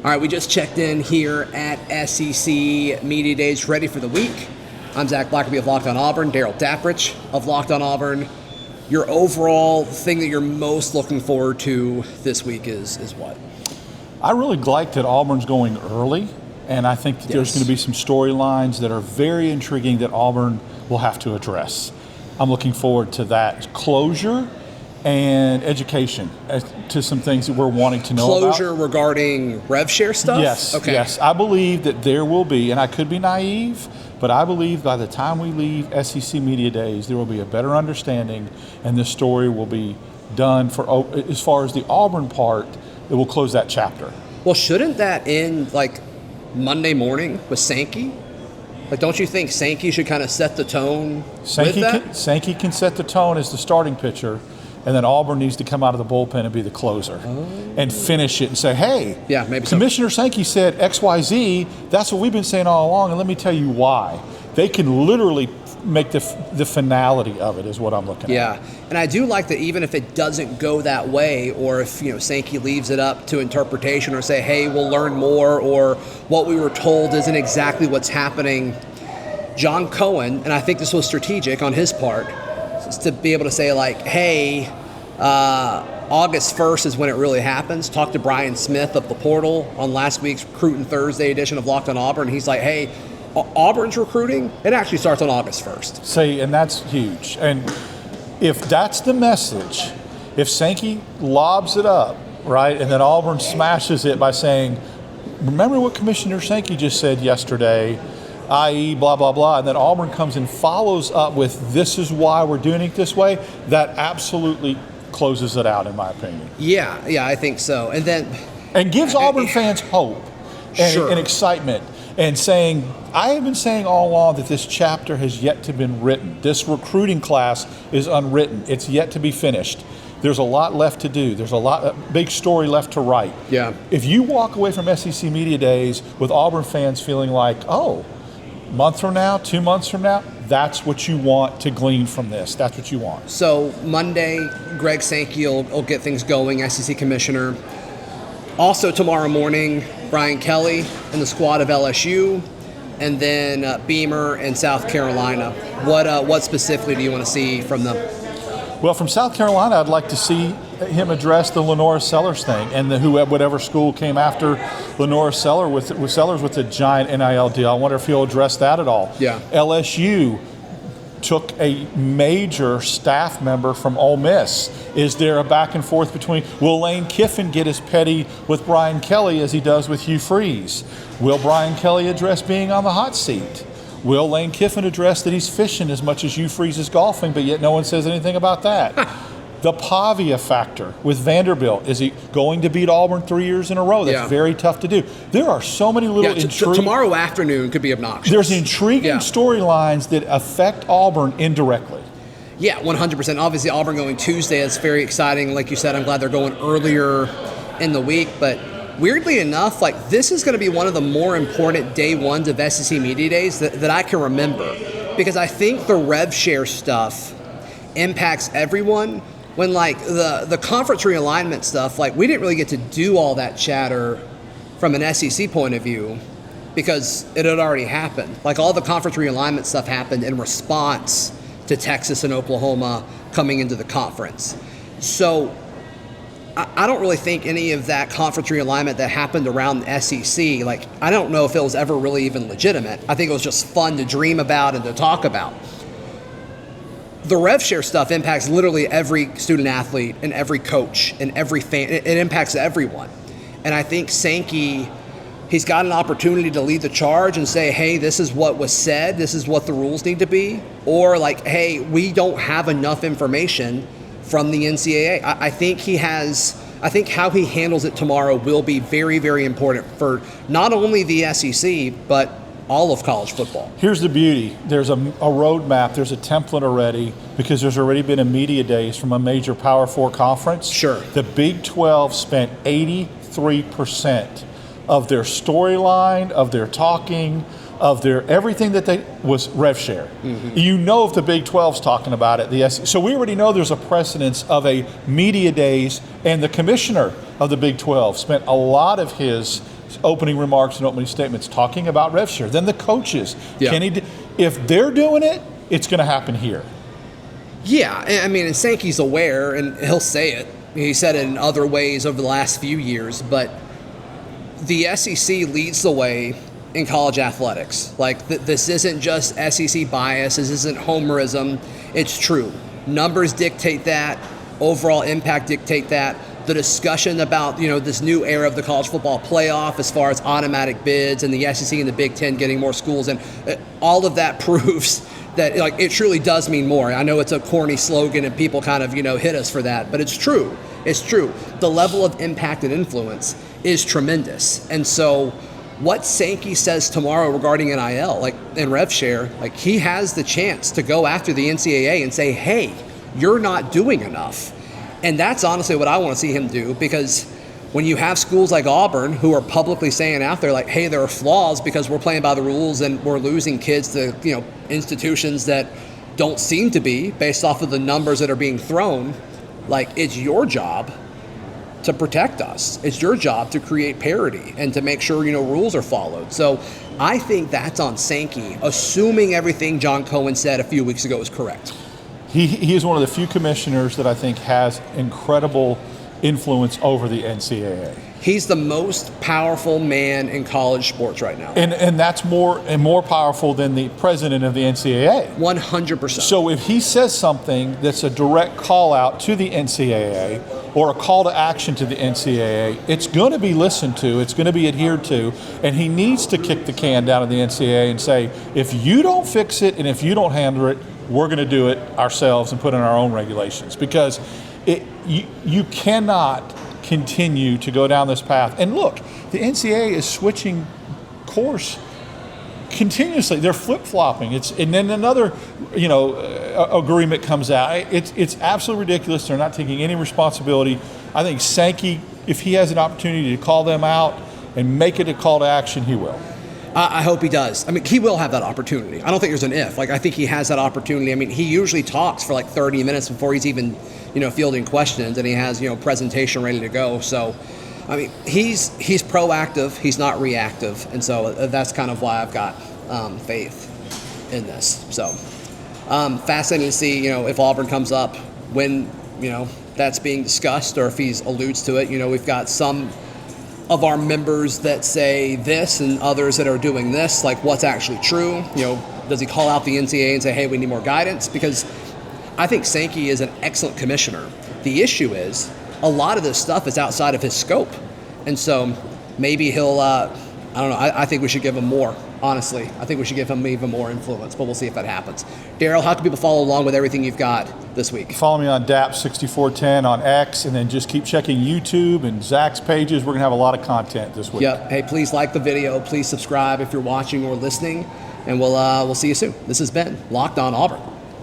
All right, we just checked in here at SEC Media Days, ready for the week. I'm Zac Blackerby of Locked on Auburn, Darrell Dapprich of Locked on Auburn. Your overall thing that you're most looking forward to this week is what? I really like that Auburn's going early, and I think that there's going to be some storylines that are very intriguing that Auburn will have to address. I'm looking forward to that closure and education to some things that we're wanting to know about. Closure regarding rev share stuff? Yes, okay. yes. I believe that there will be, and I could be naive, but I believe by the time we leave SEC Media Days, there will be a better understanding, and this story will be done for, as far as the Auburn part, it will close that chapter. Well, shouldn't that end like Monday morning with Sankey? Like, don't you think Sankey should kind of set the tone with that? Sankey can set the tone as the starting pitcher, and then Auburn needs to come out of the bullpen and be the closer and finish it and say, hey, maybe Commissioner Sankey said XYZ. That's what we've been saying all along, and let me tell you why. They can literally make the finality of it is what I'm looking at. Yeah, and I do like that even if it doesn't go that way, or if Sankey leaves it up to interpretation or say, hey, we'll learn more, or what we were told isn't exactly what's happening, John Cohen, and I think this was strategic on his part, is to be able to say, like, hey, August 1st is when it really happens. Talk to Brian Smith of the Portal on last week's Recruiting Thursday edition of Locked on Auburn. He's like, hey, Auburn's recruiting, it actually starts on August 1st. See, and that's huge. And if that's the message, if Sankey lobs it up, right, and then Auburn smashes it by saying, remember what Commissioner Sankey just said yesterday, i.e. blah, blah, blah, and then Auburn comes and follows up with this is why we're doing it this way, that absolutely closes it out, in my opinion. Yeah, I think so. And gives Auburn fans hope and excitement. And saying, I have been saying all along that this chapter has yet to been written. This recruiting class is unwritten. It's yet to be finished. There's a lot left to do. There's a big story left to write. Yeah. If you walk away from SEC Media Days with Auburn fans feeling like, oh, a month from now, 2 months from now, that's what you want to glean from this. That's what you want. So Monday, Greg Sankey will get things going, SEC Commissioner. Also tomorrow morning, Brian Kelly and the squad of LSU, and then Beamer and South Carolina. What specifically do you want to see from them? Well, from South Carolina, I'd like to see him address the Lenora Sellers thing, and whatever school came after Lenora Sellers with the giant NIL deal. I wonder if he'll address that at all. Yeah. LSU took a major staff member from Ole Miss. Is there a back and forth between, will Lane Kiffin get as petty with Brian Kelly as he does with Hugh Freeze? Will Brian Kelly address being on the hot seat? Will Lane Kiffin address that he's fishing as much as Hugh Freeze is golfing, but yet no one says anything about that? The Pavia factor with Vanderbilt. Is he going to beat Auburn 3 years in a row? That's very tough to do. There are so many little tomorrow afternoon could be obnoxious. There's intriguing storylines that affect Auburn indirectly. Yeah, 100%. Obviously, Auburn going Tuesday is very exciting. Like you said, I'm glad they're going earlier in the week. But weirdly enough, like, this is going to be one of the more important day ones of SEC Media Days that I can remember. Because I think the rev share stuff impacts everyone. When, like, the conference realignment stuff, like, we didn't really get to do all that chatter from an SEC point of view because it had already happened. Like, all the conference realignment stuff happened in response to Texas and Oklahoma coming into the conference. So I don't really think any of that conference realignment that happened around the SEC, like, I don't know if it was ever really even legitimate. I think it was just fun to dream about and to talk about. The rev share stuff impacts literally every student athlete and every coach and every fan. It impacts everyone. And I think Sankey, he's got an opportunity to lead the charge and say, hey, this is what was said. This is what the rules need to be. Or like, hey, we don't have enough information from the NCAA. I think how he handles it tomorrow will be very, very important for not only the SEC, but all of college football. Here's the beauty. There's a roadmap. There's a template already because there's already been a media days from a major Power 4 conference. Sure. The Big 12 spent 83% of their storyline, of their talking, of their everything that they was rev share. Mm-hmm. You know if the Big 12's talking about it, so we already know there's a precedence of a media days, and the commissioner of the Big 12 spent a lot of his opening remarks and opening statements talking about rev share. Then the coaches, Yeah. if they're doing it, it's going to happen here. Yeah, I mean, and Sankey's aware, and he'll say it. He said it in other ways over the last few years, but the SEC leads the way in college athletics. Like, this isn't just SEC bias. This isn't homerism. It's true. Numbers dictate that. Overall impact dictate that. The discussion about, this new era of the college football playoff as far as automatic bids and the SEC and the Big Ten getting more schools, and all of that proves that it truly does mean more. I know it's a corny slogan and people kind of, hit us for that, but it's true. It's true. The level of impact and influence is tremendous. And so what Sankey says tomorrow regarding NIL, and rev share, he has the chance to go after the NCAA and say, hey, you're not doing enough. And that's honestly what I want to see him do, because when you have schools like Auburn who are publicly saying out there, hey, there are flaws because we're playing by the rules and we're losing kids to, institutions that don't seem to be based off of the numbers that are being thrown, it's your job to protect us. It's your job to create parity and to make sure, rules are followed. So I think that's on Sankey, assuming everything John Cohen said a few weeks ago is correct. He is one of the few commissioners that I think has incredible influence over the NCAA. He's the most powerful man in college sports right now. And that's more powerful than the president of the NCAA. 100%. So if he says something that's a direct call out to the NCAA or a call to action to the NCAA, it's going to be listened to, it's going to be adhered to, and he needs to kick the can down to the NCAA and say, if you don't fix it and if you don't handle it, we're going to do it ourselves and put in our own regulations, because you cannot continue to go down this path. And look, the NCAA is switching course continuously. They're flip-flopping. And then another, agreement comes out. It's absolutely ridiculous. They're not taking any responsibility. I think Sankey, if he has an opportunity to call them out and make it a call to action, he will. I hope he does. I mean, he will have that opportunity. I don't think there's an if. I think he has that opportunity. I mean, he usually talks for 30 minutes before he's even, fielding questions, and he has, presentation ready to go. So, I mean, he's proactive. He's not reactive. And so that's kind of why I've got faith in this. So, fascinating to see, if Auburn comes up, when, that's being discussed, or if he alludes to it. We've got some of our members that say this and others that are doing this, what's actually true. Does he call out the NCAA and say, hey, we need more guidance? Because I think Sankey is an excellent commissioner. The issue is a lot of this stuff is outside of his scope. And so maybe he'll, I don't know, I think we should give him more, honestly. I think we should give him even more influence, but we'll see if that happens. Darrell, how can people follow along with everything you've got this week? Follow me on DAP6410 on X, and then just keep checking YouTube and Zach's pages. We're going to have a lot of content this week. Yep. Hey, please like the video. Please subscribe if you're watching or listening, and we'll see you soon. This has been Locked On Auburn.